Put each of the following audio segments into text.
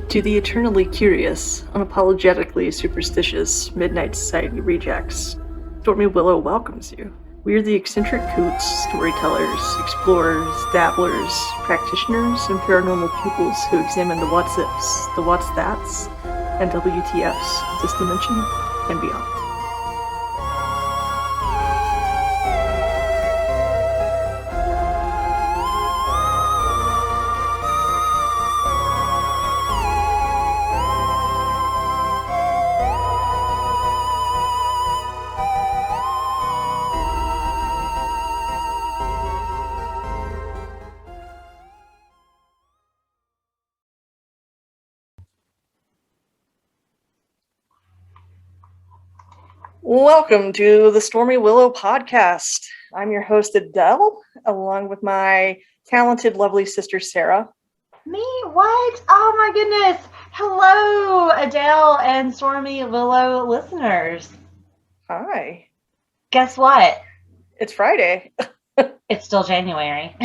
To the eternally curious, unapologetically superstitious Midnight Society rejects, Stormy Willow welcomes you. We are the eccentric coots, storytellers, explorers, dabblers, practitioners, and paranormal pupils who examine the what's-ifs, the what's-that's, and WTFs of this dimension and beyond. Welcome to the Stormy Willow podcast. I'm your host, Adell, along with my talented, lovely sister, Sarah. Me? What? Oh my goodness. Hello, Adele and Stormy Willow listeners. Hi. Guess what? It's Friday. It's still January.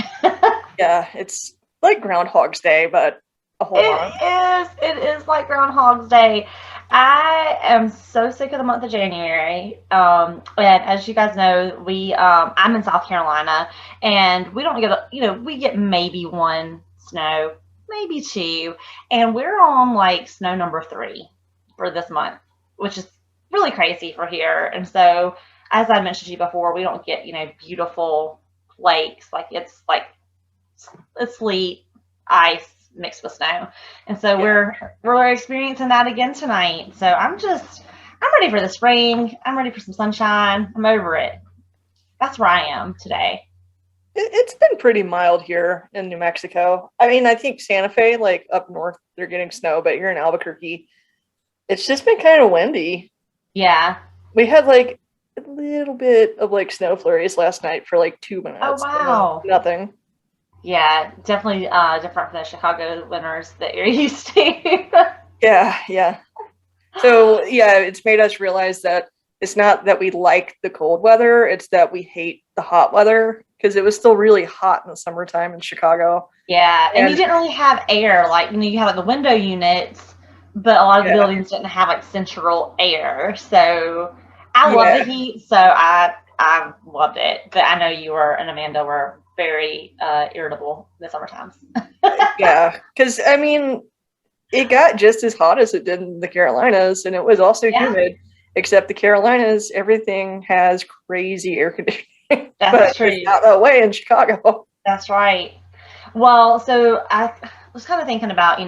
Yeah, it's like Groundhog's Day, but a whole lot. It is like Groundhog's Day. I am so sick of the month of January. And as you guys know, I'm in South Carolina, and we don't get we get maybe one snow, maybe two, and we're on like snow number 3 for this month, which is really crazy for here. And so, as I mentioned to you before, we don't get beautiful lakes. It's sleet, ice mixed with snow, and so we're experiencing that again tonight. So I'm ready for the spring. I'm ready for some sunshine. I'm over it. That's where I am today. It's been pretty mild here in New Mexico. I mean, I think Santa Fe, like up north, they're getting snow, but here in Albuquerque, it's just been kind of windy. Yeah, we had like a little bit of like snow flurries last night for like 2 minutes. Oh wow! Nothing. Yeah, definitely different from the Chicago winters that you're used to. Yeah. So, yeah, it's made us realize that it's not that we like the cold weather, it's that we hate the hot weather, because it was still really hot in the summertime in Chicago. Yeah, and you didn't really have air. You have the window units, but a lot of the buildings didn't have like central air. So I love the heat, so I loved it. But I know you and Amanda were very irritable the summer times. Yeah, because I mean, it got just as hot as it did in the Carolinas, and it was also humid. Except the Carolinas, everything has crazy air conditioning. That's true. It's not that way in Chicago. That's right. Well, so I was kind of thinking about,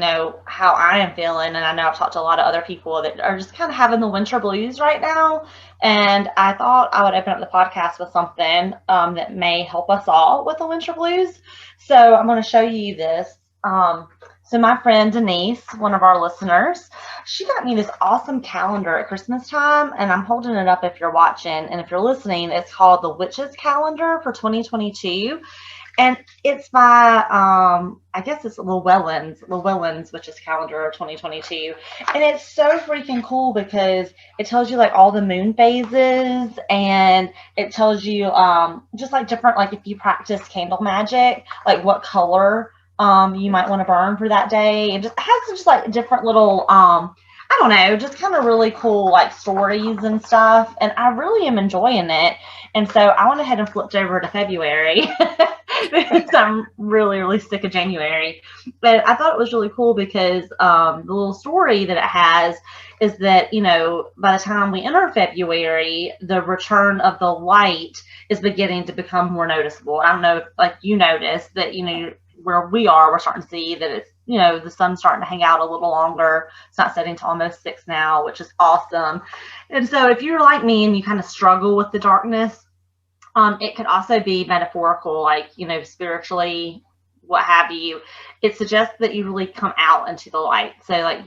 how I am feeling, and I know I've talked to a lot of other people that are just kind of having the winter blues right now, and I thought I would open up the podcast with something that may help us all with the winter blues. So I'm going to show you this. So my friend Denise, one of our listeners, she got me this awesome calendar at Christmas time, and I'm holding it up if you're watching, and if you're listening, it's called the Witch's Calendar for 2022. And it's by, I guess it's Llewellyn's Witch's Calendar 2022. And it's so freaking cool because it tells you like all the moon phases, and it tells you just like different, like if you practice candle magic, like what color you might want to burn for that day. It just has just like different little, I don't know, just kind of really cool like stories and stuff. And I really am enjoying it. And so I went ahead and flipped over to February because I'm really, really sick of January. But I thought it was really cool because the little story that it has is that, by the time we enter February, the return of the light is beginning to become more noticeable. I don't know if like you noticed that, where we are, we're starting to see that it's, the sun's starting to hang out a little longer. It's not setting to almost 6 now, which is awesome. And so if you're like me and you kind of struggle with the darkness, it could also be metaphorical, like, spiritually, what have you. It suggests that you really come out into the light. So like,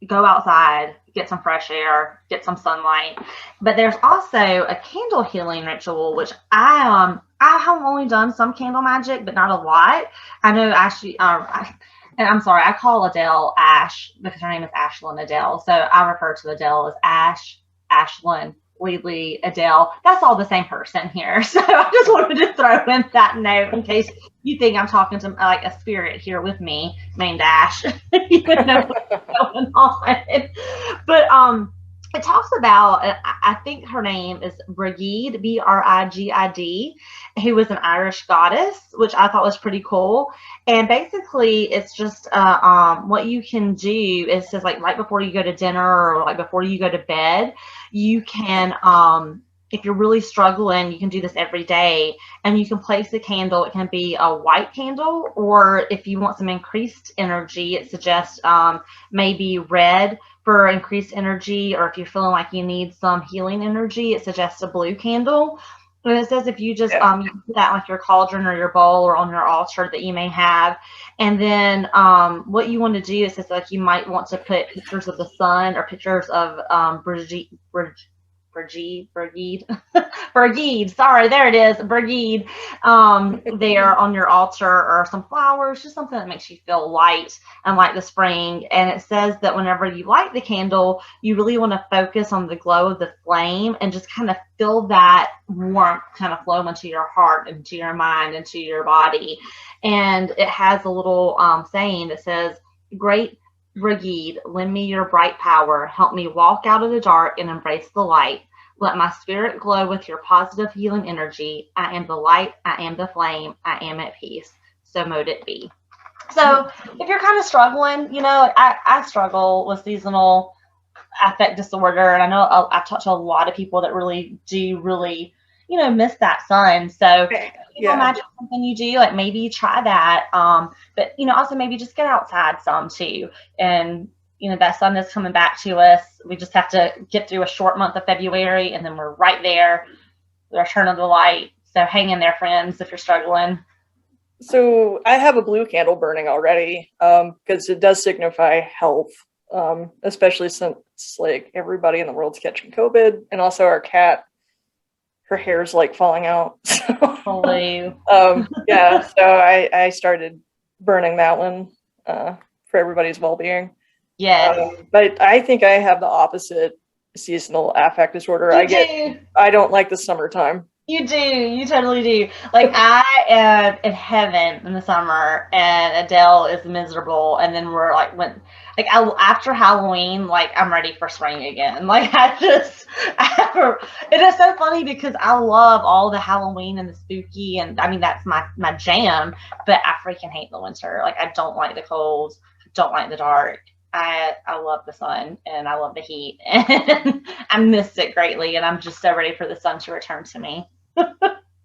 go outside, get some fresh air, get some sunlight. But there's also a candle healing ritual, which I have only done some candle magic, but not a lot. I know actually, and I'm sorry, I call Adele Ash because her name is Ashlyn Adele. So I refer to Adele as Ashlyn Wheatley, Adell. That's all the same person here. So I just wanted to throw in that note in case you think I'm talking to like a spirit here with me, named Ash. You know what's going on. But it talks about, I think her name is Brigid, Brigid, who was an Irish goddess, which I thought was pretty cool. And basically, it's just what you can do is just like right before you go to dinner or like before you go to bed, you can, if you're really struggling, you can do this every day, and you can place a candle. It can be a white candle, or if you want some increased energy, it suggests maybe red for increased energy, or if you're feeling like you need some healing energy, it suggests a blue candle. And it says if you just you can put that on like your cauldron or your bowl or on your altar that you may have. And then what you want to do is it's like you might want to put pictures of the sun or pictures of Brigitte, sorry, there it is, Brigid, there on your altar, or some flowers, just something that makes you feel light and like the spring. And it says that whenever you light the candle, you really want to focus on the glow of the flame and just kind of feel that warmth kind of flow into your heart, into your mind, into your body. And it has a little saying that says, "Great Brigid, lend me your bright power. Help me walk out of the dark and embrace the light. Let my spirit glow with your positive healing energy. I am the light. I am the flame. I am at peace. So mote it be." So if you're kind of struggling, you know, I struggle with seasonal affect disorder. And I know I've talked to a lot of people that really, you know, miss that sun. So you know, imagine something you do, like maybe you try that. But, you know, also maybe just get outside some too. And, you know, that sun is coming back to us. We just have to get through a short month of February, and then we're right there, the return of the light. So hang in there, friends, if you're struggling. So I have a blue candle burning already, because it does signify health, especially since like everybody in the world's catching COVID, and also our cat, her hair's like falling out. So, yeah, so I started burning that one for everybody's well-being. Yes. But I think I have the opposite seasonal affect disorder. I don't like the summertime. You do. You totally do. Like, I am in heaven in the summer, and Adele is miserable. And then we're like, after Halloween, like, I'm ready for spring again. Like, it is so funny because I love all the Halloween and the spooky, and I mean, that's my jam, but I freaking hate the winter. Like, I don't like the cold, don't like the dark. I love the sun and I love the heat, and I miss it greatly, and I'm just so ready for the sun to return to me.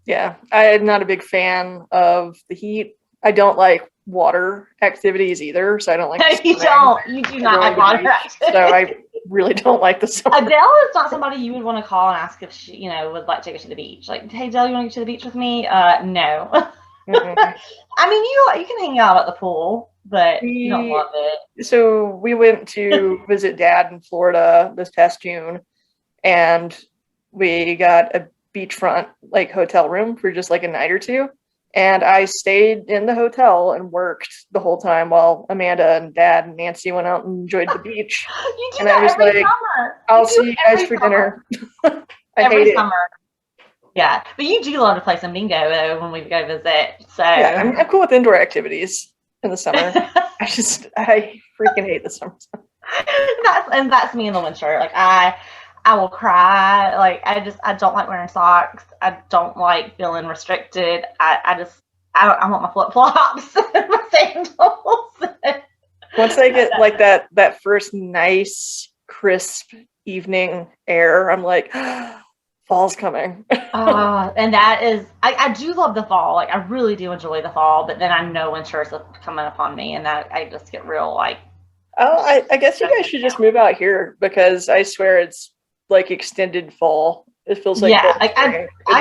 Yeah, I'm not a big fan of the heat. I don't like water activities either, so I don't like You do not like water activities. So I really don't like the summer. Adele is not somebody you would want to call and ask if she, you know, would like to go to the beach. Like, hey, Adele, you want to go to the beach with me? No. I mean, you can hang out at the pool, but you don't love it. So we went to visit Dad in Florida this past June, and we got a beachfront like hotel room for just like a night or two. And I stayed in the hotel and worked the whole time while Amanda and Dad and Nancy went out and enjoyed the beach. You do and that I was every like, summer. I'll see you guys for dinner. Every summer. Yeah, but you do love to play some bingo though when we go visit. So yeah, I'm cool with indoor activities in the summer. I freaking hate the summer. That's me in the winter. Like I will cry. Like I don't like wearing socks. I don't like feeling restricted. I want my flip flops and my sandals. Once I get like that first nice crisp evening air, I'm like, fall's coming. And that is, I do love the fall. Like I really do enjoy the fall, but then I know winter is coming upon me, and that I just get real like. Oh, I guess you guys should just move out here, because I swear it's like extended fall. It feels like I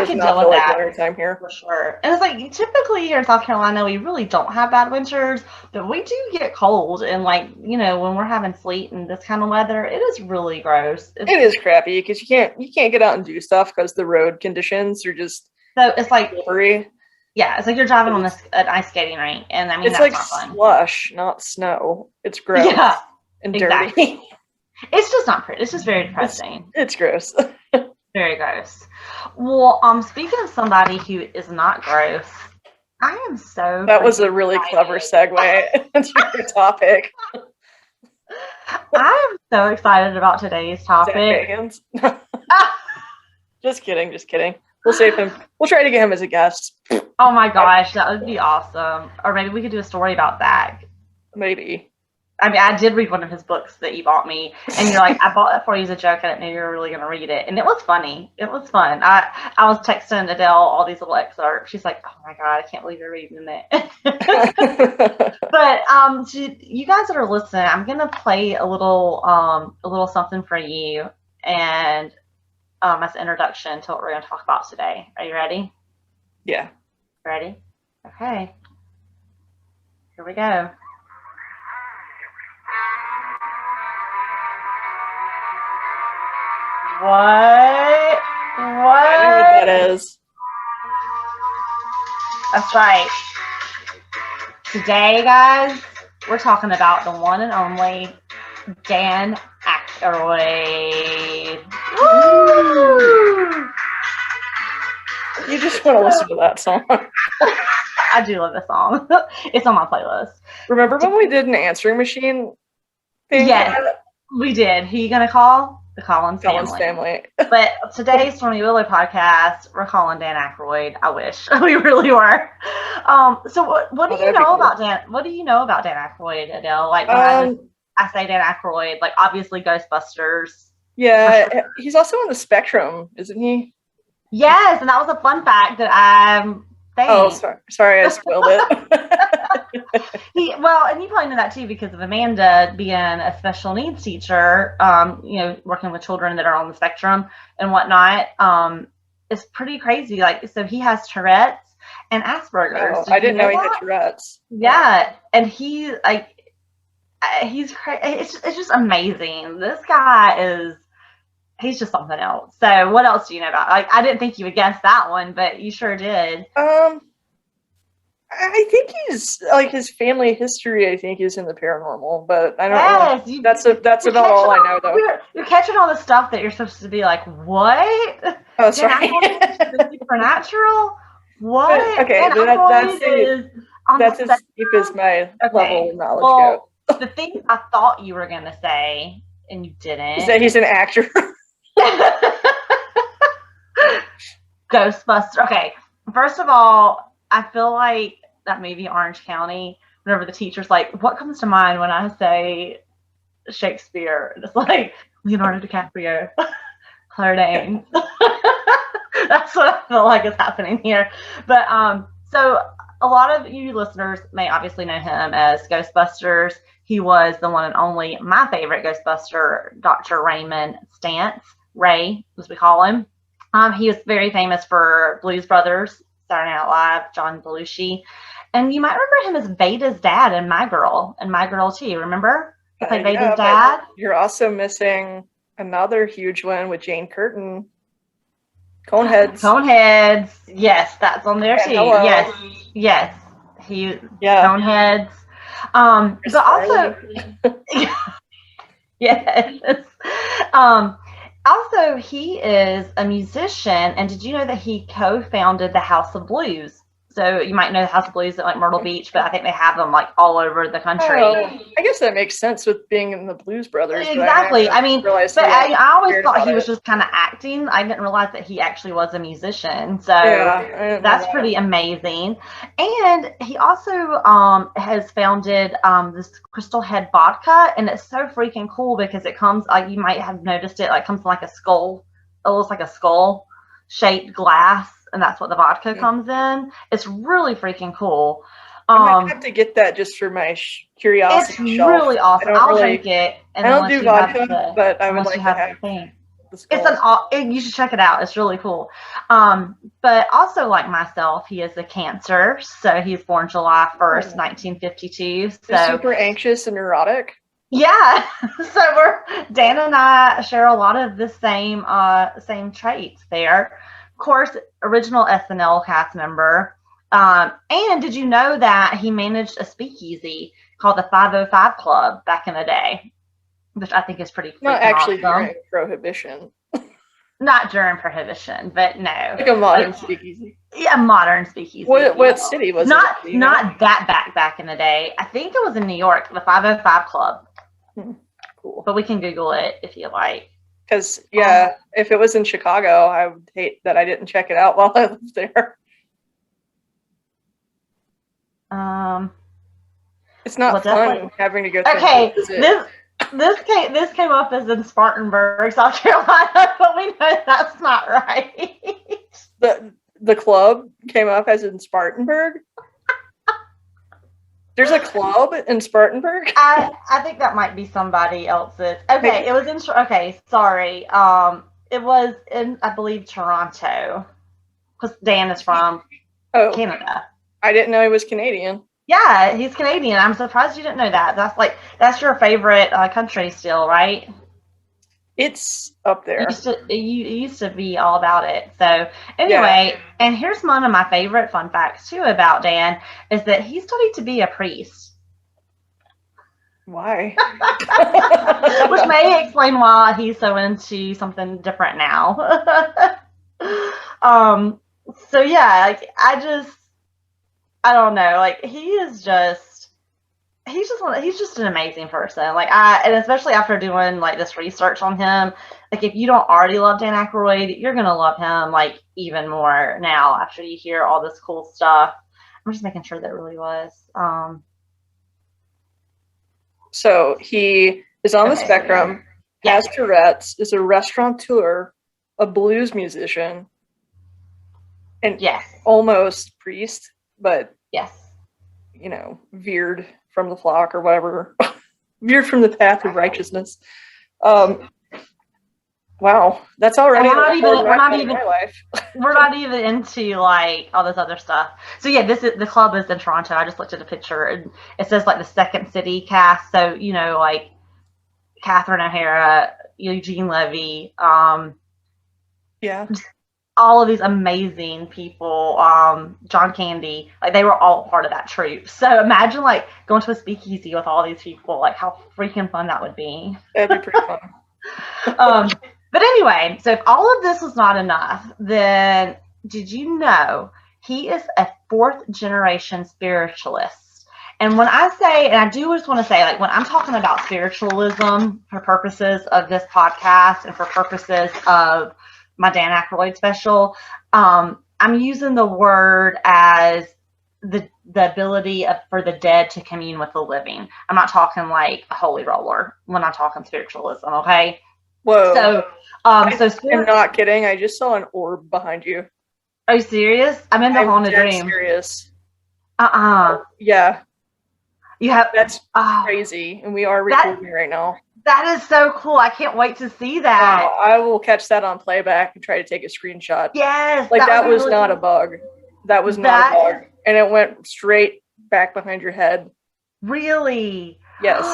can deal with that winter time here for sure. And it's like typically here in South Carolina, we really don't have bad winters, but we do get cold. And like, you know, when we're having sleet and this kind of weather, it is really gross. It is crappy because you can't get out and do stuff because the road conditions are just so it's like slippery. Yeah, it's like you're driving on an ice skating rink, and I mean it's that's like not fun. Slush, not snow. It's gross. Yeah, and exactly. dirty. It's just not pretty. It's just very depressing. It's gross. Very gross. Well, speaking of somebody who is not gross, I am so That was a freaking really clever excited. segue into your topic. I am so excited about today's Zach topic. Bagans. Just kidding, just kidding. We'll save him. We'll try to get him as a guest. Oh my gosh, that would be awesome. Or maybe we could do a story about Zach. Maybe. I mean, I did read one of his books that you bought me, and you're like, I bought that for you as a joke. I didn't know you were really going to read it, and it was funny. It was fun. I was texting Adele all these little excerpts. She's like, oh my god, I can't believe you're reading it. But to you guys that are listening, I'm gonna play a little something for you, and as an introduction to what we're going to talk about today. Are you ready? Yeah. Ready? Okay. Here we go. What? I know what that is. That's right. Today, guys, we're talking about the one and only Dan Aykroyd. Woo! You just want to listen to that song. I do love this song. It's on my playlist. Remember when we did an answering machine thing? Yes, we did. Who you gonna call? The Collins family. But today's Stormy Willow podcast, we're calling Dan Aykroyd. I wish we really were. So what do you know about Dan? What do you know about Dan Aykroyd, Adele? Like when I say Dan Aykroyd, like obviously Ghostbusters. Yeah, sure. He's also on the spectrum, isn't he? Yes, and that was a fun fact that I'm. Oh, sorry, I spoiled it. And you probably know that too because of Amanda being a special needs teacher, working with children that are on the spectrum and whatnot. It's pretty crazy. Like, so he has Tourette's and Asperger's. Oh, I didn't know he had Tourette's. Yeah, and he's crazy. It's just amazing. This guy he's just something else. So what else do you know about? Like, I didn't think you would guess that one, but you sure did. I think he's like his family history. I think is in the paranormal, but I don't know. That's about all I know, though. You're catching all the stuff that you're supposed to be like, what? Oh, sorry. Supernatural? What? Okay, that's as deep as my level of knowledge goes. The thing I thought you were gonna say, and you didn't, is that he's an actor. Ghostbusters. Okay, first of all, I feel like that movie Orange County, whenever the teacher's like, what comes to mind when I say Shakespeare? And it's like Leonardo DiCaprio, Claire Danes. That's what I feel like is happening here. But so a lot of you listeners may obviously know him as Ghostbusters. He was the one and only, my favorite Ghostbuster, Dr. Raymond Stantz, Ray, as we call him. He is very famous for Blues Brothers, Saturday Night Live, John Belushi. And you might remember him as Veda's dad in My Girl, and My Girl too, remember? He played Veda's dad. You're also missing another huge one with Jane Curtin. Coneheads. Yes, that's on there too. Hello. Yes. Coneheads. But also, yes. Also, he is a musician, and did you know that he co-founded the House of Blues? So you might know the House of Blues at like Myrtle Beach, but I think they have them like all over the country. Oh, I guess that makes sense with being in the Blues Brothers. Exactly. I always thought he was just kind of acting. I didn't realize that he actually was a musician. So that's pretty amazing. And he also has founded this Crystal Head Vodka, and it's so freaking cool because it comes, like you might have noticed it, like comes in like a skull. It looks like a skull shaped glass. And that's what the vodka comes in. It's really freaking cool. I might have to get that just for my curiosity. It's really awesome. I'll drink it. And I don't do vodka, but I would like to have the skull. You should check it out. It's really cool. But also, like myself, he is a Cancer. So he's born July 1st, 1952. So super anxious and neurotic. Yeah. So Dan and I share a lot of the same traits there. Of course, original SNL cast member. And did you know that he managed a speakeasy called the 505 Club back in the day, which I think is pretty cool. Not actually during Prohibition. Not during Prohibition, but no. Like a modern speakeasy. Yeah, modern speakeasy. What city was it? Not that back in the day. I think it was in New York, the 505 Club. Cool. But we can Google it if you like. Because, if it was in Chicago, I would hate that I didn't check it out while I lived there. It's not fun having to go through. Okay, this came up as in Spartanburg, South Carolina, but we know that's not right. The club came up as in Spartanburg? There's a club in Spartanburg? I think that might be somebody else's. Okay, it was in. Okay, sorry. It was in, I believe, Toronto, because Dan is from Canada. I didn't know he was Canadian. Yeah, he's Canadian. I'm surprised you didn't know that. That's your favorite country still, right? It's up there. You used to be all about it. So anyway, and here's one of my favorite fun facts too about Dan is that he studied to be a priest. Why? Which may explain why he's so into something different now. So yeah, like I don't know, like he's just an amazing person. Like and especially after doing like this research on him, like if you don't already love Dan Aykroyd, you're gonna love him like even more now after you hear all this cool stuff. I'm just making sure that really was. So he is on the spectrum, has Tourette's, is a restaurateur, a blues musician, and almost priest, but veered from the flock or whatever, veered from the path of righteousness. Wow, that's already we're not even into like all this other stuff. So yeah, the club is in Toronto. I just looked at a picture and it says like the Second City cast. So like Catherine O'Hara, Eugene Levy, all of these amazing people, John Candy, like they were all part of that troupe. So imagine like going to a speakeasy with all these people, like how freaking fun that would be. That'd be pretty fun. But anyway, so if all of this was not enough, then did you know he is a 4th generation spiritualist? And when I say, and I do just want to say, like when I'm talking about spiritualism for purposes of this podcast and for purposes of my Dan Aykroyd special, I'm using the word as the ability for the dead to commune with the living. I'm not talking like a holy roller when I'm talking spiritualism, okay? Whoa. So, I'm not kidding. I just saw an orb behind you. Are you serious? I'm in the haunted dream. I'm serious. Yeah. You have. That's crazy, and we are recording right now. That is so cool. I can't wait to see that. I will catch that on playback and try to take a screenshot. Yes. Like that was not a bug. That was not a bug. And it went straight back behind your head. Really? Yes.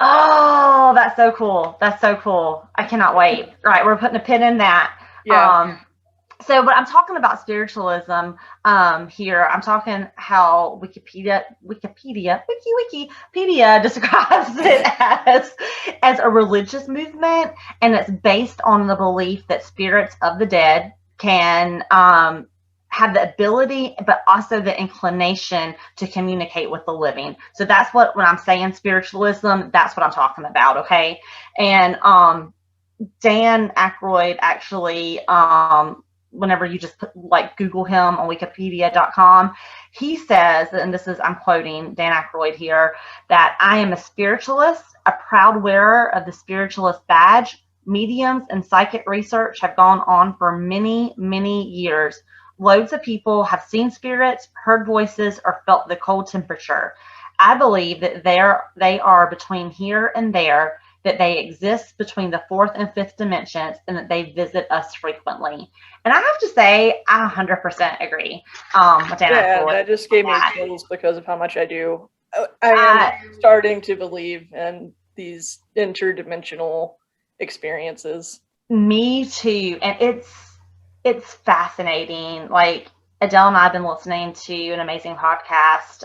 Oh, that's so cool. That's so cool. I cannot wait. All right, we're putting a pin in that. Yeah. So, but I'm talking about spiritualism here. I'm talking how Wikipedia describes it as a religious movement, and it's based on the belief that spirits of the dead can have the ability, but also the inclination to communicate with the living. So that's when I'm saying spiritualism, that's what I'm talking about, okay? And Dan Aykroyd actually, whenever you just Google him on wikipedia.com, he says, and this is, I'm quoting Dan Aykroyd here, that I am a spiritualist, a proud wearer of the spiritualist badge. Mediums and psychic research have gone on for many, many years. Loads of people have seen spirits, heard voices, or felt the cold temperature. I believe that they are between here and there, that they exist between the 4th and 5th dimensions, and that they visit us frequently. And I have to say, I 100% agree with Dan Aykroyd. That just gave me chills because of how much I do. I am starting to believe in these interdimensional experiences. Me too. And it's fascinating. Like Adell and I have been listening to an amazing podcast.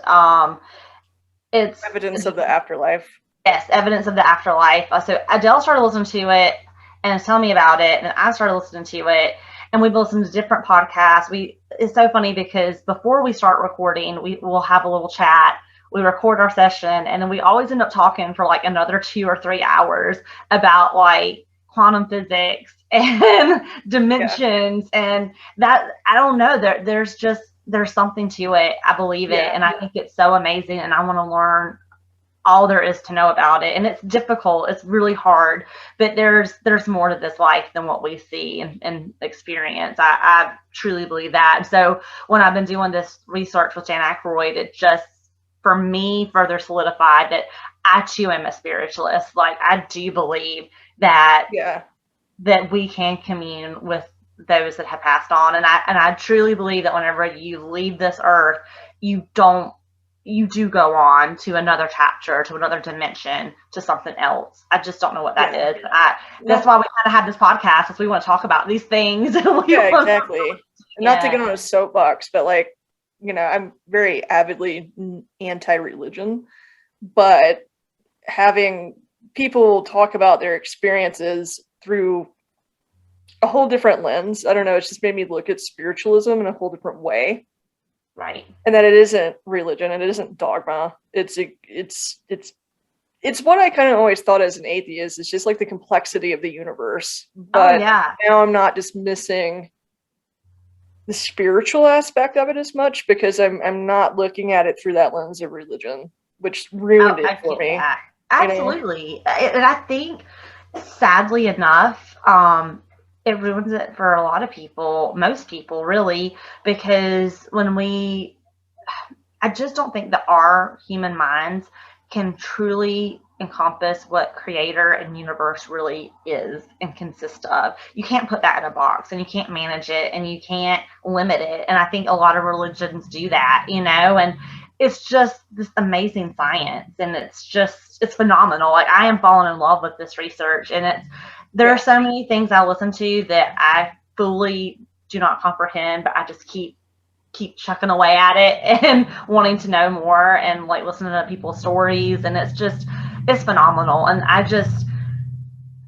It's Evidence of the Afterlife. Yes, Evidence of the Afterlife. So Adele started listening to it, and was telling me about it, and I started listening to it, and we've listened to different podcasts. It's so funny because before we start recording, we'll have a little chat. We record our session, and then we always end up talking for like another 2 or 3 hours about like quantum physics and dimensions, and that, I don't know, there's something to it. I believe it, and I think it's so amazing, and I want to learn all there is to know about it. And it's difficult, it's really hard, but there's more to this life than what we see and experience. I truly believe that. And so when I've been doing this research with Dan Aykroyd, it just, for me, further solidified that I too am a spiritualist. Like, I do believe that that we can commune with those that have passed on, and I truly believe that whenever you leave this earth, you do go on to another chapter, to another dimension, to something else. I just don't know what that is. That's why we kind of have this podcast, is we want to talk about these things. Exactly. Not to get on a soapbox, but like, you know, I'm very avidly anti-religion, but having people talk about their experiences through a whole different lens, I don't know, it's just made me look at spiritualism in a whole different way. Right. And that it isn't religion, and it isn't dogma. It's what I kind of always thought as an atheist. It's just like the complexity of the universe. But now I'm not dismissing the spiritual aspect of it as much, because I'm not looking at it through that lens of religion, which ruined it for me. Absolutely. You know? And I think, sadly enough, it ruins it for a lot of people, most people really, because I just don't think that our human minds can truly encompass what creator and universe really is and consists of. You can't put that in a box, and you can't manage it, and you can't limit it. And I think a lot of religions do that, you know, and it's just this amazing science, and it's phenomenal. Like, I am falling in love with this research, and there are so many things I listen to that I fully do not comprehend, but I just keep chucking away at it and wanting to know more, and like listening to people's stories, and it's phenomenal. And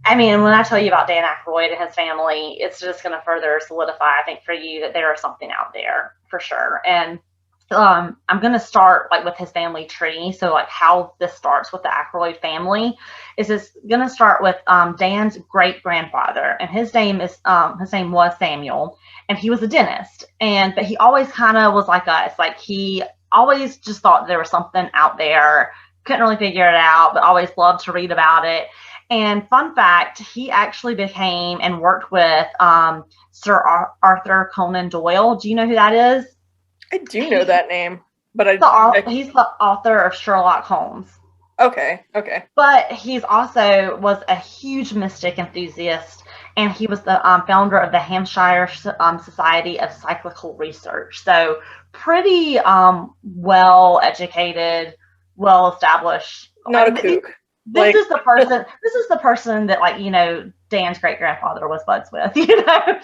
I mean, when I tell you about Dan Aykroyd and his family, it's just going to further solidify, I think, for you that there is something out there for sure. And I'm going to start like with his family tree. So like how this starts with the Aykroyd family is it's going to start with Dan's great grandfather, and his name was Samuel, and he was a dentist, but he always kind of was like us. Like, he always just thought there was something out there, couldn't really figure it out, but always loved to read about it. And fun fact, he actually became and worked with Sir Arthur Conan Doyle. Do you know who that is? I do know that name, but he's the author of Sherlock Holmes. Okay. But he's also was a huge mystic enthusiast, and he was the founder of the Hampshire Society of Psychical Research. So pretty well-educated, well-establised. Not a kook. This is the person that, like, you know, Dan's great grandfather was buds with, you know.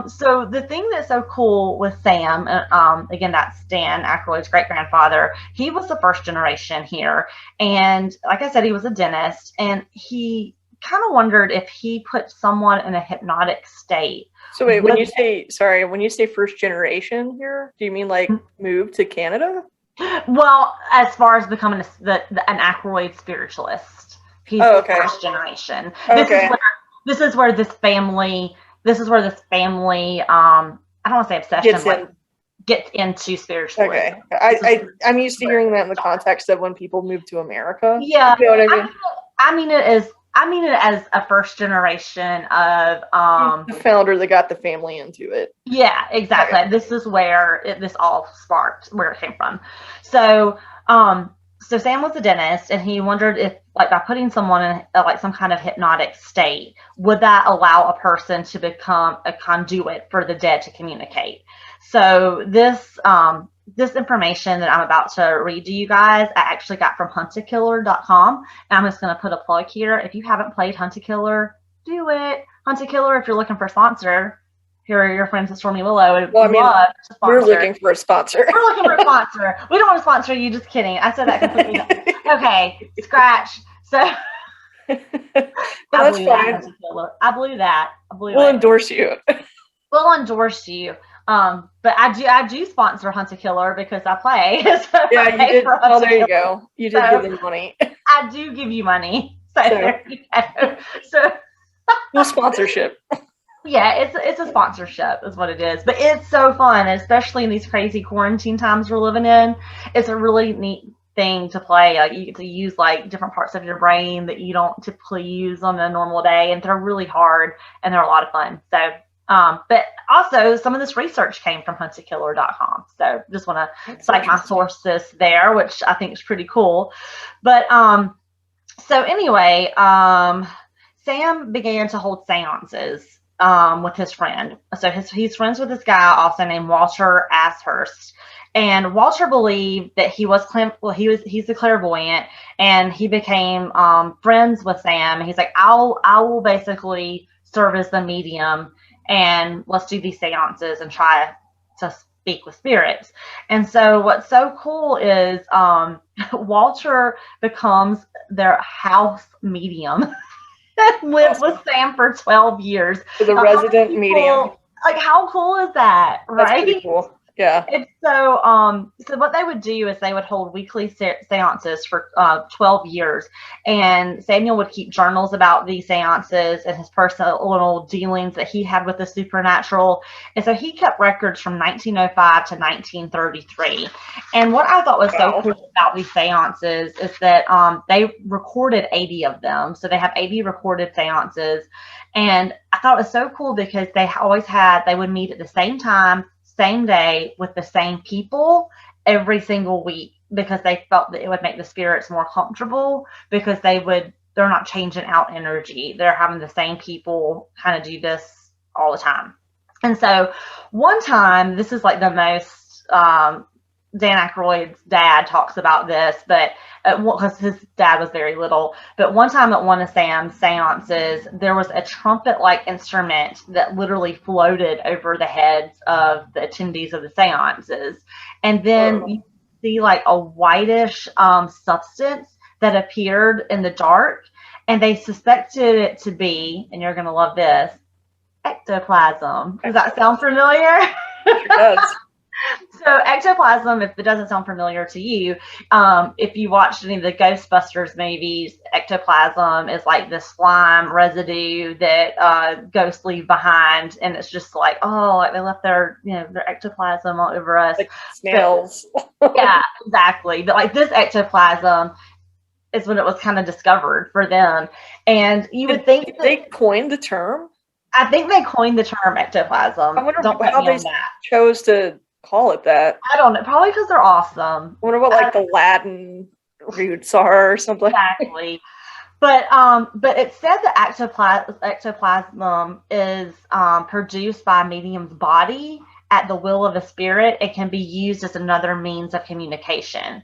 So the thing that's so cool with Sam, again, that's Dan Aykroyd's great grandfather. He was the first generation here, and like I said, he was a dentist, and he kind of wondered if he put someone in a hypnotic state. So wait, when you say first generation here, do you mean like moved to Canada? Well, as far as becoming an Aykroyd spiritualist, he's the first generation. This is where this family. I don't want to say obsession, gets into spiritualism. Okay, I'm used to hearing that in the context of when people move to America. Yeah, you know what I mean. I mean it as a first generation of the founder that got the family into it. Yeah, exactly. Okay. This is where this all sparked, where it came from. So Sam was a dentist, and he wondered if, like, by putting someone in like some kind of hypnotic state, would that allow a person to become a conduit for the dead to communicate. So this information that I'm about to read to you guys, I actually got from huntakiller.com. And I'm just going to put a plug here. If you haven't played Hunt a Killer, do it. Hunt a Killer, if you're looking for a sponsor, here are your friends at Stormy Willow. We're looking for a sponsor. We're looking for a sponsor. We don't want to sponsor you, just kidding. I said that completely. Okay, scratch. So I That's blew that, fine. Hunter Killer. I blew that. I blew We'll it. endorse you. We'll endorse you. But I do sponsor Hunter Killer because I play. So Yeah, I you pay did. for Oh, Hunter there you Killer. go. You did So give them money. I do give you money. So there you go. So Full sponsorship. yeah, it's a sponsorship is what it is. But it's so fun, especially in these crazy quarantine times we're living in. It's a really neat thing to play. Like you get to use like different parts of your brain that you don't typically use on a normal day, and they're really hard and they're a lot of fun. So but also some of this research came from huntkiller.com. So just want to cite my sources there, which I think is pretty cool. But so anyway, Sam began to hold seances with his friend. So he's friends with this guy also named Walter Ashurst. And Walter believed that he's a clairvoyant, and he became friends with Sam. And he's like, I will basically serve as the medium, and let's do these seances and try to speak with spirits. And so what's so cool is Walter becomes their house medium. Lived with Sam for 12 years. For the resident medium. Like, how cool is that, right? That's pretty cool. Yeah. It's so what they would do is they would hold weekly seances for 12 years, and Samuel would keep journals about these seances and his personal little dealings that he had with the supernatural. And so he kept records from 1905 to 1933. And what I thought was so cool about these seances is that they recorded 80 of them. So they have 80 recorded seances. And I thought it was so cool because they would meet at the same time, same day, with the same people every single week, because they felt that it would make the spirits more comfortable, because they're not changing out energy. They're having the same people kind of do this all the time. And so one time, this is like the most Dan Aykroyd's dad talks about this, but because his dad was very little. But one time at one of Sam's seances, there was a trumpet-like instrument that literally floated over the heads of the attendees of the seances. And then you see like a whitish substance that appeared in the dark, and they suspected it to be, and you're going to love this, ectoplasm. Does that sound familiar? It does. So ectoplasm, if it doesn't sound familiar to you, if you watched any of the Ghostbusters movies, ectoplasm is like this slime residue that ghosts leave behind, and it's just like, oh, like they left their ectoplasm all over us. Like snails. Yeah, exactly. But like this ectoplasm is when it was kind of discovered for them, and you would think that they coined the term. I think they coined the term ectoplasm. I wonder how they chose to call it that. I don't know. Probably because they're awesome. I wonder what like the Latin roots are or something. Exactly. But it said that ectoplasm is produced by a medium's body at the will of a spirit. It can be used as another means of communication.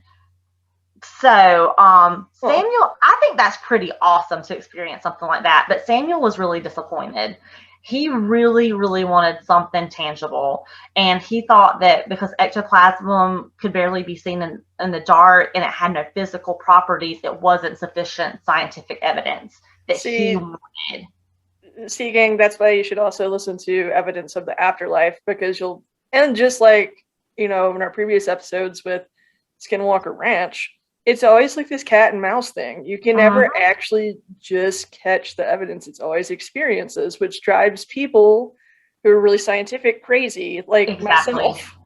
So Samuel, I think that's pretty awesome to experience something like that. But Samuel was really disappointed. He really, really wanted something tangible. And he thought that because ectoplasm could barely be seen in the dark and it had no physical properties, it wasn't sufficient scientific evidence that he wanted. See, gang, that's why you should also listen to Evidence of the Afterlife, because and just like, in our previous episodes with Skinwalker Ranch, it's always like this cat and mouse thing. You can never actually just catch the evidence. It's always experiences, which drives people who are really scientific crazy, like myself.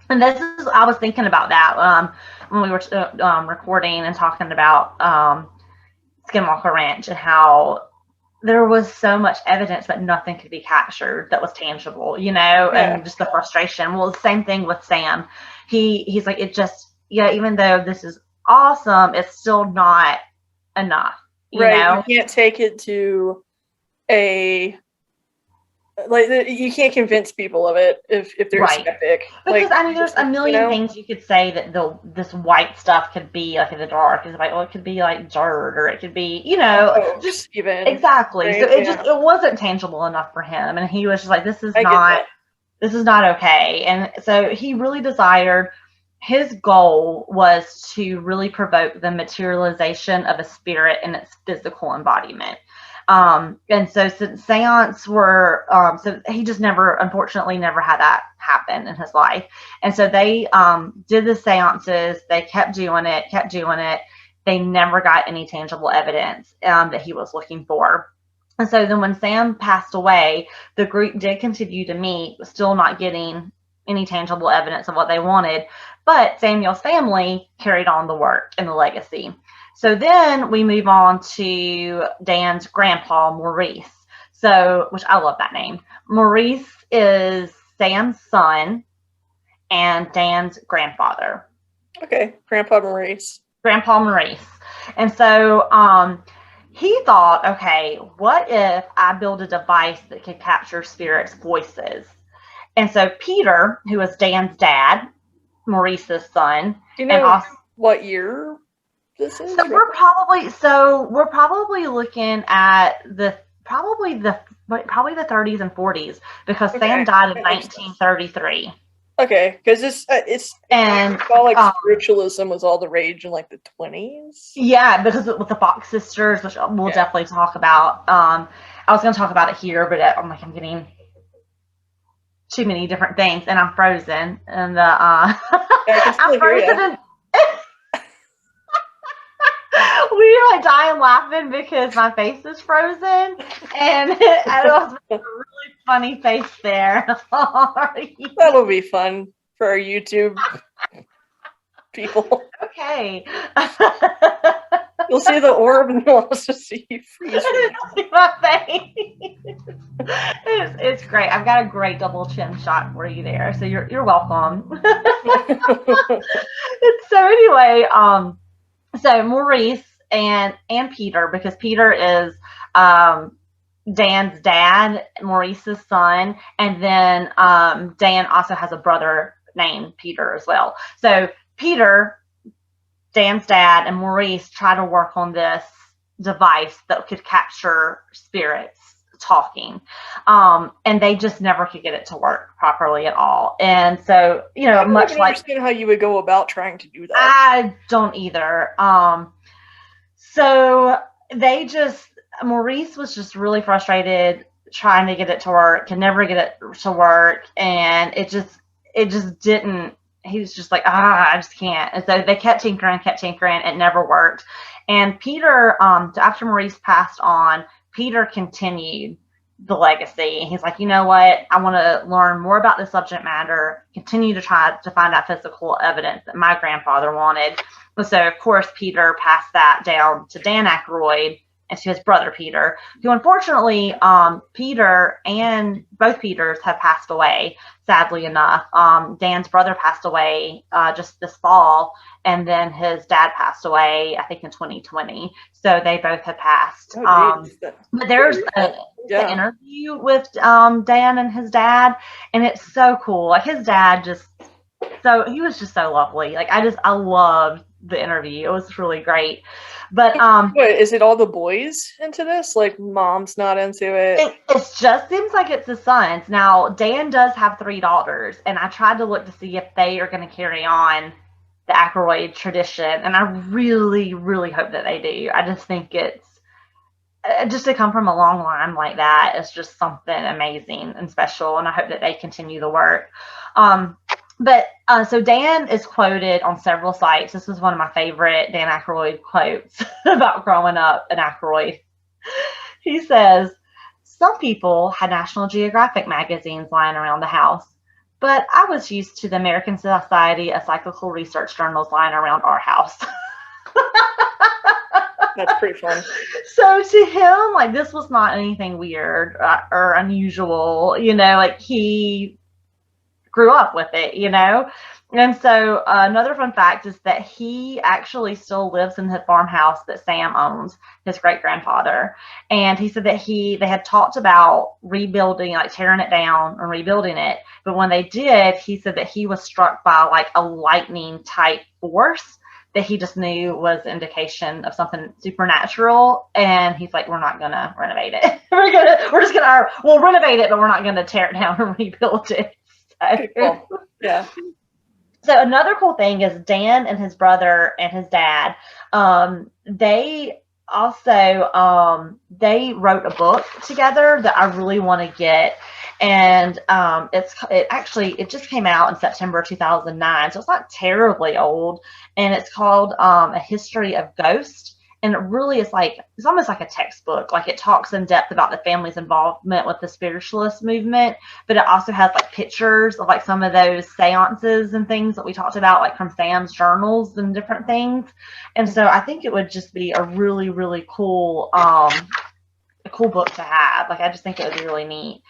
And I was thinking about that when we were recording and talking about Skinwalker Ranch, and how there was so much evidence but nothing could be captured that was tangible, and just the frustration. Well, the same thing with Sam. He's like, even though this is awesome, it's still not enough. You can't take it to you can't convince people of it if they're skeptic. Because there's a million things you could say that this white stuff could be like in the dark. It's like, it could be like dirt, or it could be, just even exactly. Right? So it wasn't tangible enough for him, and he was just like, this is not okay. And so he really desired his goal was to really provoke the materialization of a spirit in its physical embodiment. And so since seance were, so he just unfortunately never had that happen in his life. And so they did the seances, they kept doing it. They never got any tangible evidence that he was looking for. And so then when Sam passed away, the group did continue to meet, still not getting any tangible evidence of what they wanted. But Samuel's family carried on the work and the legacy. So then we move on to Dan's grandpa, Maurice. So, which I love that name. Maurice is Sam's son and Dan's grandfather. Okay, Grandpa Maurice. Grandpa Maurice. And so he thought, okay, what if I build a device that could capture spirits' voices? And so Peter, who was Dan's dad, Maurice's son, Do you know what year this is? So we're probably looking at probably the 30s and 40s, because Sam died in 1933. Okay, because it's and spiritualism was all the rage in like the 20s. Yeah, because with the Fox sisters, which we'll definitely talk about. I was going to talk about it here, but I'm getting too many different things, and I'm frozen, and I'm frozen. We were dying laughing because my face is frozen, and it was a really funny face there. That'll be fun for our YouTube people. Okay. You'll see the orb, and you'll also see you freeze. My face. It's great. I've got a great double chin shot for you there, so you're welcome. So anyway, so Maurice and Peter, because Peter is Dan's dad, Maurice's son, and then Dan also has a brother named Peter as well. So Peter, Dan's dad, and Maurice try to work on this device that could capture spirits talking, and they just never could get it to work properly at all. And so, much like, understand how you would go about trying to do that. I don't either. So Maurice was just really frustrated trying to get it to work, could never get it to work, and it just didn't. He was just like, I just can't. And so they kept tinkering, it never worked. And Peter, after Maurice passed on, Peter continued the legacy. He's like, you know what? I want to learn more about the subject matter, continue to try to find that physical evidence that my grandfather wanted. And so, of course, Peter passed that down to Dan Aykroyd and to his brother Peter, who unfortunately, Peter and both Peters have passed away, sadly enough. Dan's brother passed away just this fall, and then his dad passed away, I think, in 2020. So they both have passed. But there's an interview with Dan and his dad, and it's so cool. Like, his dad he was just so lovely. Like, I loved the interview. It was really great. But wait, is it all the boys into this? Like, mom's not into it? It just seems like it's the sons. Now, Dan does have 3 daughters, and I tried to look to see if they are going to carry on the Aykroyd tradition, and I really, really hope that they do. I just think it's just to come from a long line like that is just something amazing and special, and I hope that they continue the work. So Dan is quoted on several sites. This was one of my favorite Dan Aykroyd quotes about growing up in Aykroyd. He says, "Some people had National Geographic magazines lying around the house, but I was used to the American Society of Psychical Research journals lying around our house." That's pretty fun. So to him, like, this was not anything weird or unusual, like, he grew up with it, And so another fun fact is that he actually still lives in the farmhouse that Sam owns, his great-grandfather. And he said that they had talked about rebuilding, like tearing it down and rebuilding it. But when they did, he said that he was struck by like a lightning type force that he just knew was indication of something supernatural. And he's like, we're not going to renovate it. We'll renovate it, but we're not going to tear it down and rebuild it. Cool. Yeah. So another cool thing is Dan and his brother and his dad, they they wrote a book together that I really want to get. And it just came out in September 2009, so it's not terribly old. And it's called A History of Ghosts. And it really is like, it's almost like a textbook. Like, it talks in depth about the family's involvement with the spiritualist movement, but it also has like pictures of like some of those seances and things that we talked about, like from Sam's journals and different things. And so I think it would just be a really, really cool, a cool book to have. Like, I just think it would be really neat.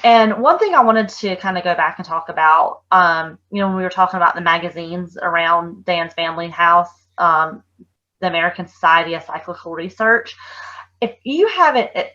And one thing I wanted to kind of go back and talk about, when we were talking about the magazines around Dan's family house, the American Society of Psychical Research. If you haven't, it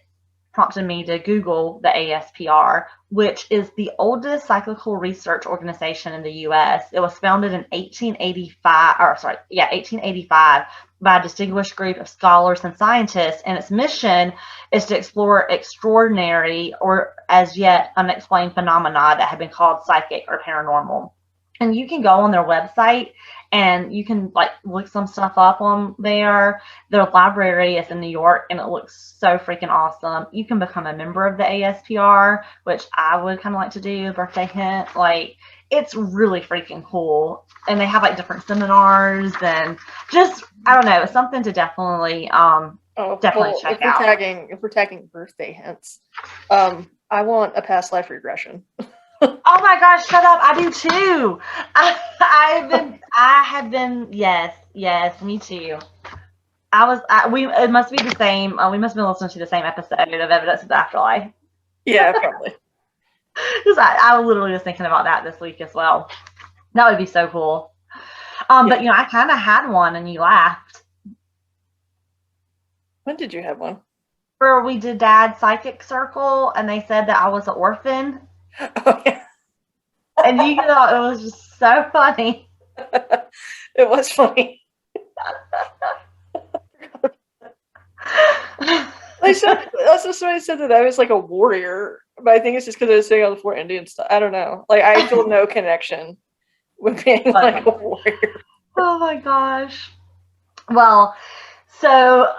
prompted me to Google the ASPR, which is the oldest psychical research organization in the U.S. It was founded in 1885 by a distinguished group of scholars and scientists, and its mission is to explore extraordinary or as yet unexplained phenomena that have been called psychic or paranormal. And you can go on their website and you can like look some stuff up on there. Their library is in New York and it looks so freaking awesome. You can become a member of the ASPR, which I would kind of like to do, birthday hint. Like, it's really freaking cool. And they have like different seminars and just, I don't know, it's something to definitely check out. If we're tagging birthday hints, I want a past life regression. Oh my gosh, shut up. I do too. I have been, yes, me too. It must be the same. We must have been listening to the same episode of Evidence of the Afterlife. Yeah, probably. Because I literally was thinking about that this week as well. That would be so cool. But I kind of had one and you laughed. When did you have one? Where we did Dad's Psychic Circle and they said that I was an orphan. Oh, yeah. And it was just so funny. It was funny. Also, somebody said that I was like a warrior, but I think it's just because I was saying all the 4 Indian stuff. I don't know. Like, I feel no connection with being like a warrior. Oh my gosh. Well, so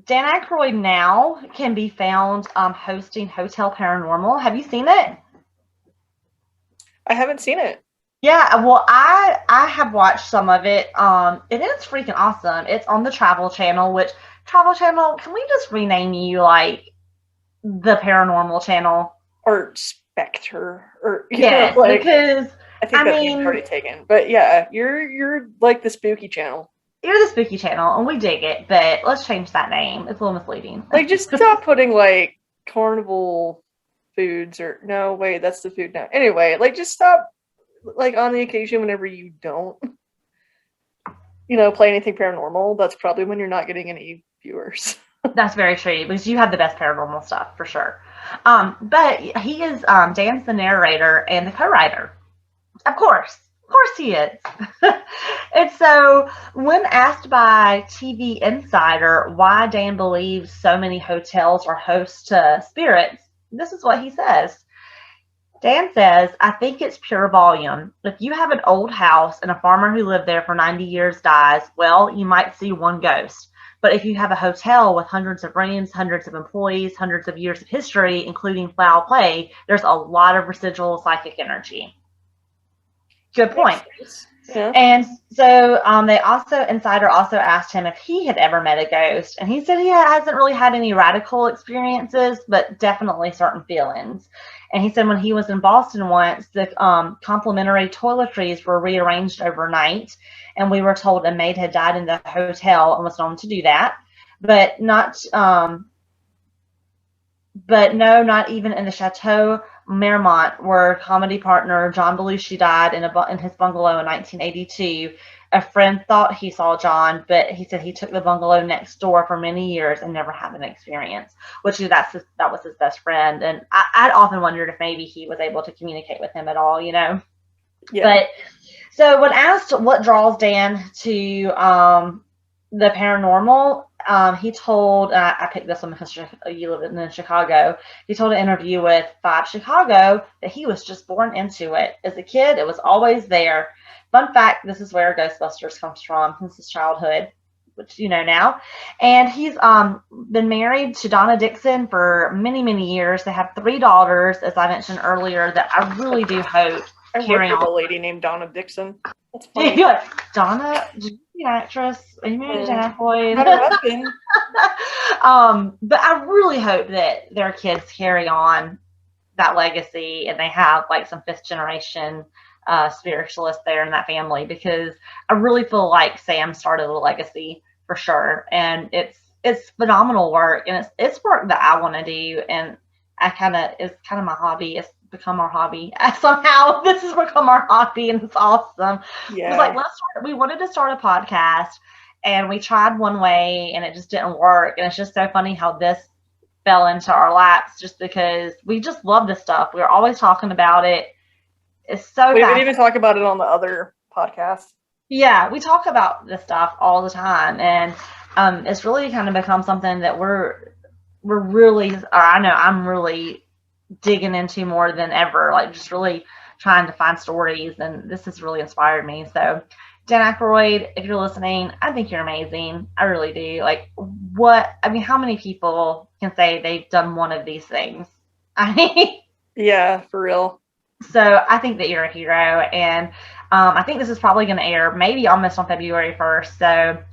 Dan Aykroyd now can be found hosting Hotel Paranormal. Have you seen it? I haven't seen it. Yeah, well, I have watched some of it. It is freaking awesome. It's on the Travel Channel, which Travel Channel, can we just rename you like the Paranormal Channel? Or Spectre, or yes, because I think that name's already taken. But yeah, you're like the spooky channel. You're the spooky channel, and we dig it, but let's change that name. It's a little misleading. Like, just stop putting, like, carnival foods or... No, wait, that's the food now. Anyway, like, just stop, like, on the occasion whenever you don't, play anything paranormal. That's probably when you're not getting any viewers. That's very true, because you have the best paranormal stuff, for sure. But he is, Dan's the narrator and the co-writer. Of course he is. And so when asked by TV Insider why Dan believes so many hotels are host to spirits, this is what he says. Dan says, I think it's pure volume. If you have an old house and a farmer who lived there for 90 years dies, well, you might see one ghost. But if you have a hotel with hundreds of rooms, hundreds of employees, hundreds of years of history, including foul play, there's a lot of residual psychic energy. Good point. Yeah. And so Insider also asked him if he had ever met a ghost. And he said he hasn't really had any radical experiences, but definitely certain feelings. And he said when he was in Boston once, the complimentary toiletries were rearranged overnight. And we were told a maid had died in the hotel and was known to do that. But not even in the Chateau Marmont, where comedy partner John Belushi died in his bungalow in 1982. A friend thought he saw John, but he said he took the bungalow next door for many years and never had an experience, which that was his best friend. And I'd often wondered if maybe he was able to communicate with him at all, Yeah. But so when asked what draws Dan to the paranormal, he told, I picked this one because you live in Chicago. He told an interview with 5 Chicago that he was just born into it. As a kid, it was always there. Fun fact, this is where Ghostbusters comes from, since his childhood, which you know now. And he's been married to Donna Dixon for many, many years. They have 3 daughters, as I mentioned earlier, that I really do hope I carry worked with on. a lady named Donna Dixon. That's You're funny. like, Donna, did you be an actress? Are you married to Dan Aykroyd? Not her husband. But I really hope that their kids carry on that legacy and they have like some 5th generation spiritualist there in that family, because I really feel like Sam started a legacy for sure, and it's phenomenal work, and it's work that I want to do, and it's kind of my hobby. It's become our hobby. Somehow this has become our hobby, and it's awesome. Yeah. It was like, we wanted to start a podcast, and we tried one way and it just didn't work, and it's just so funny how this fell into our laps, just because we just love this stuff. We're always talking about it. It's so we didn't even talk about it on the other podcast. Yeah, we talk about this stuff all the time, and it's really kind of become something that we're really, or I know I'm really digging into more than ever, like just really trying to find stories, and this has really inspired me. So Dan Aykroyd, if you're listening, I think you're amazing. I really do. Like, how many people can say they've done one of these things? I mean, yeah, for real. So I think that you're a hero, and I think this is probably going to air maybe almost on February 1st. So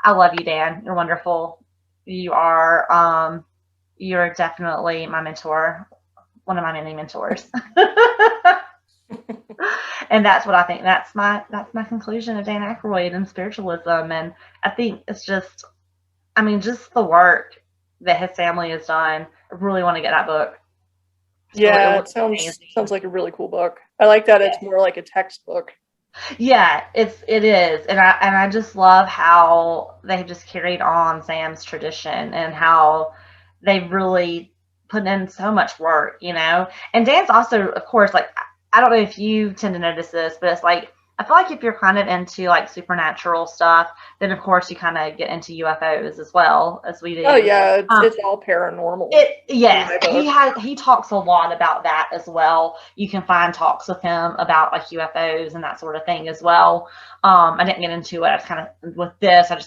I love you, Dan. You're wonderful. You're definitely my mentor, one of my many mentors. And that's what I think. That's my conclusion of Dan Aykroyd and spiritualism. And I think it's just the work that his family has done. I really want to get that book. Yeah, it sounds like a really cool book. I like that it's more like a textbook. Yeah, it is, and I just love how they've just carried on Sam's tradition and how they've really put in so much work, you know. And Dan's also, of course, like, I don't know if you tend to notice this, but it's like, I feel like if you're kind of into like supernatural stuff, then of course you kind of get into UFOs as well, as we do. Oh yeah, it's all paranormal. He talks a lot about that as well. You can find talks with him about like UFOs and that sort of thing as well. I didn't get into it. I just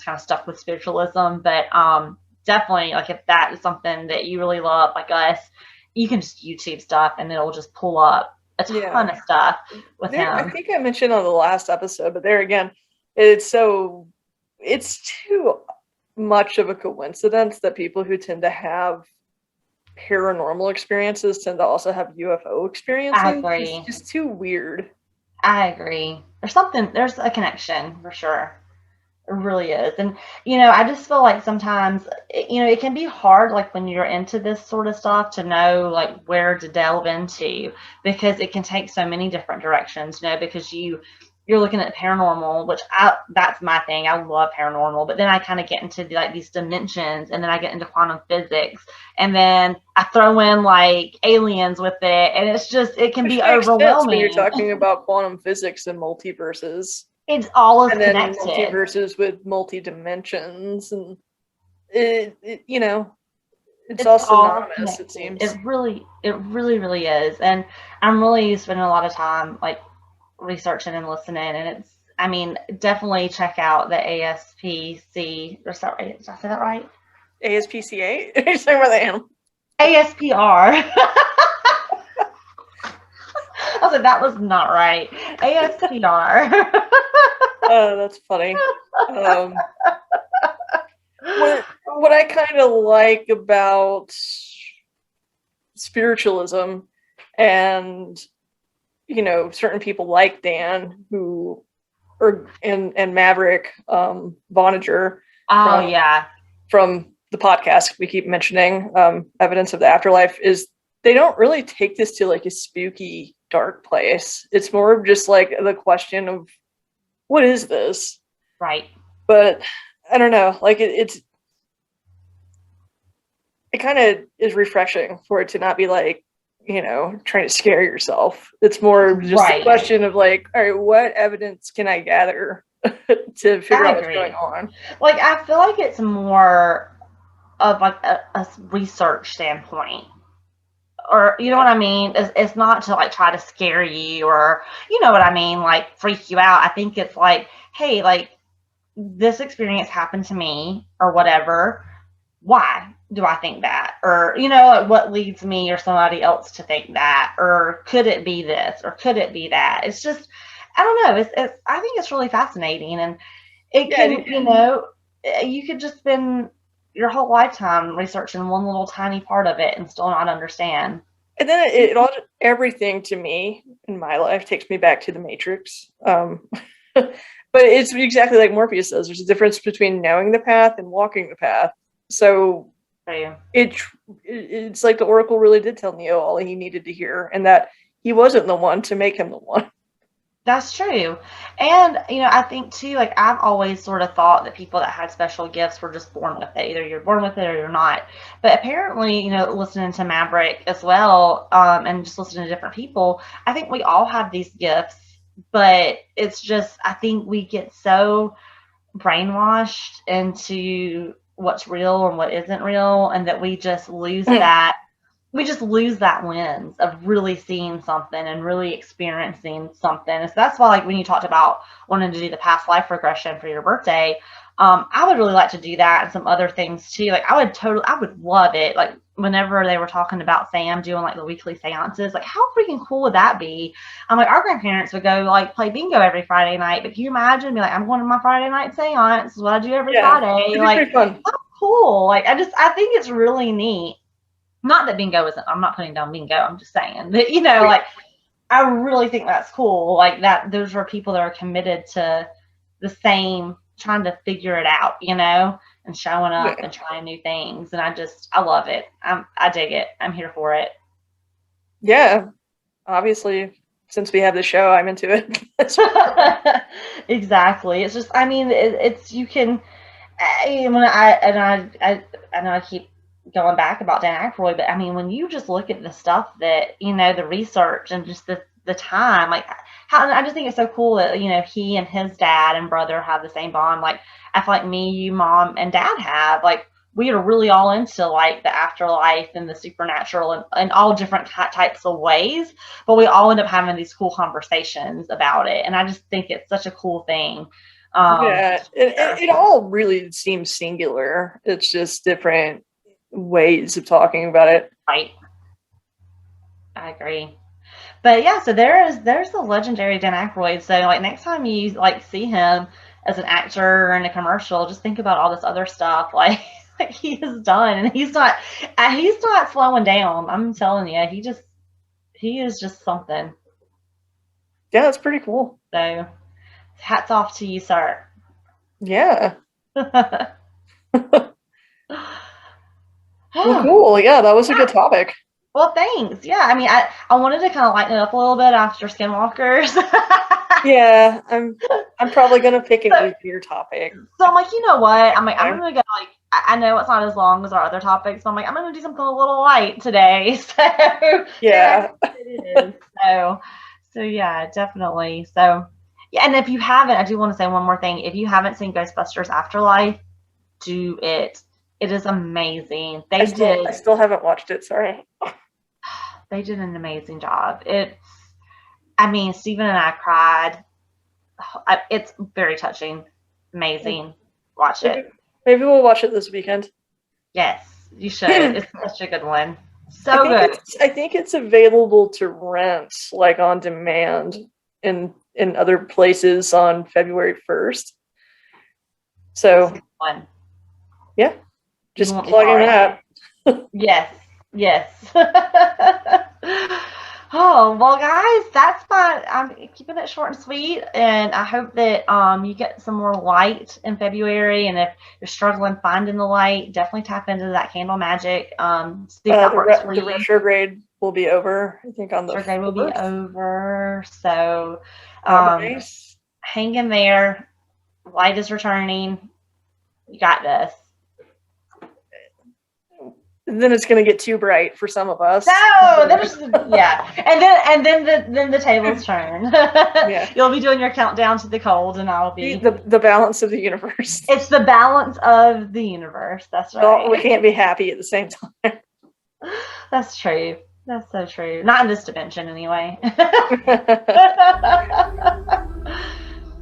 kind of stuck with spiritualism, but definitely, like, if that is something that you really love, like us, you can just YouTube stuff and it'll just pull up a ton of stuff with him. I think I mentioned on the last episode, but there again, it's too much of a coincidence that people who tend to have paranormal experiences tend to also have UFO experiences. I agree. It's just too weird. I agree. There's a connection for sure. It really is. And, you know, I just feel like sometimes, you know, it can be hard, like when you're into this sort of stuff, to know like where to delve into, because it can take so many different directions, you know, because you're looking at paranormal, which that's my thing. I love paranormal, but then I kind of get into these dimensions, and then I get into quantum physics, and then I throw in like aliens with it, and it can be overwhelming. When you're talking about quantum physics and multiverses. It's all and connected. Then multiverses with multi-dimensions, and you know, it's all synonymous, it seems. It really is. And I'm really spending a lot of time like researching and listening, and definitely check out the ASPC. Did I say that right? ASPCA? Are you talking about the animal? ASPR. I said that was not right. ASPR. Oh, that's funny. What I kind of like about spiritualism, and you know, certain people like Dan and Maverick Vonniger. From the podcast we keep mentioning, Evidence of the Afterlife, is they don't really take this to like a spooky, dark place. It's more of just like the question of, what is this? Right. But I don't know, like it kind of is refreshing for it to not be like, you know, trying to scare yourself. It's more just a question of like, all right, what evidence can I gather to figure I out what's agree. going on. Like, I feel like it's more of like a research standpoint. Or, you know what I mean? It's not to like try to scare you or, you know what I mean, like freak you out. I think it's like, hey, like this experience happened to me or whatever. Why do I think that? Or, you know, like what leads me or somebody else to think that? Or could it be this? Or could it be that? It's just, I don't know. It's I think it's really fascinating. And it Yeah, can, you know, you could just spend your whole lifetime researching one little tiny part of it and still not understand. and then it all, everything to me in my life takes me back to the Matrix. But it's exactly like Morpheus says. There's a difference between knowing the path and walking the path. So So, it's like the Oracle really did tell Neo all he needed to hear, and that he wasn't the one to make him the one. that's true. And, you know, I think too, like I've always sort of thought that people that had special gifts were just born with it. Either you're born with it or you're not. But apparently, you know, listening to Maverick as well, and just listening to different people, I think we all have these gifts, but it's just, I think we get so brainwashed into what's real and what isn't real, and that we just lose that lens of really seeing something and really experiencing something. And so that's why, like, when you talked about wanting to do the past life regression for your birthday, I would really like to do that and some other things too. Like, I would love it. Like, whenever they were talking about Sam doing like the weekly seances, like, how freaking cool would that be? I'm like, our grandparents would go like play bingo every Friday night, but can you imagine me like, I'm going to my Friday night seance? This is what I do every Friday. It'd be Like, pretty fun. how cool. Like, I think it's really neat. Not that bingo isn't, I'm not putting down bingo, I'm just saying that, you know, like, I really think that's cool. Like, that those are people that are committed to the same, trying to figure it out, you know, and showing up and trying new things. And I love it. I dig it. I'm here for it. Yeah, obviously, since we have the show, I'm into it. Exactly. It's just, I mean, it's, you can, I know I keep going back about Dan Aykroyd, but I mean, when you just look at the stuff that, you know, the research and just the time, like, how, I just think it's so cool that, you know, he and his dad and brother have the same bond. Like, I feel like me, you, mom, and dad have, like, we are really all into like the afterlife and the supernatural and all different types of ways, but we all end up having these cool conversations about it. And I just think it's such a cool thing. Yeah, it all really seems singular. It's just different ways of talking about it. Right. I agree. But yeah, so there's the legendary Dan Aykroyd. So like next time you like see him as an actor or in a commercial, just think about all this other stuff like he has done, and he's not slowing down. I'm telling you, he is just something. Yeah, that's pretty cool. So hats off to you, sir. Yeah. Well, cool. Yeah, that was a good topic. Well, thanks. Yeah, I mean, I wanted to kind of lighten it up a little bit after Skinwalkers. Yeah, I'm probably gonna pick an easier topic. So I'm like, you know what? I'm gonna go like, I know it's not as long as our other topics, but I'm like, I'm gonna do something a little light today. So Yeah. it is. So yeah, definitely. So yeah, and if you haven't, I do want to say one more thing. If you haven't seen Ghostbusters Afterlife, do it. It is amazing. I still haven't watched it, sorry. They did an amazing job. I mean, Stephen and I cried. It's very touching. Amazing. Watch it. Maybe we'll watch it this weekend. Yes, you should. It's such a good one. So good. I think it's available to rent, like on demand, in other places on February 1st. So, yeah, just plugging that. Yes. Oh, well, guys, that's fine. I'm keeping it short and sweet, and I hope that you get some more light in February. And if you're struggling finding the light, definitely tap into that candle magic. See if that works for you. The retrograde will be over, I think, on the retrograde will be over. So, nice. Hang in there. Light is returning. You got this. then it's gonna get too bright for some of us. No, yeah, and then the tables turn. Yeah. You'll be doing your countdown to the cold, and I'll be the balance of the universe. It's the balance of the universe. That's right. Well, we can't be happy at the same time. That's true. That's so true. Not in this dimension, anyway.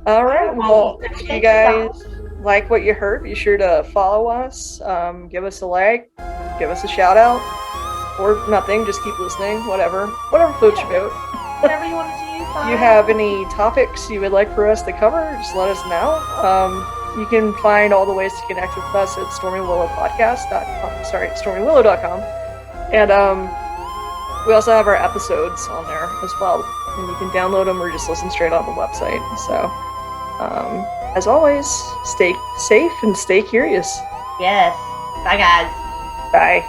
All right. Well, if you guys like what you heard, be sure to follow us. Give us a like. Give us a shout out. Or nothing. Just keep listening. Whatever floats your boat. Whatever you want to do. If you have any topics you would like for us to cover, just let us know. You can find all the ways to connect with us at stormywillowpodcast.com. And we also have our episodes on there as well. And you can download them or just listen straight on the website. So, as always, stay safe and stay curious. Yes. Bye, guys. Bye.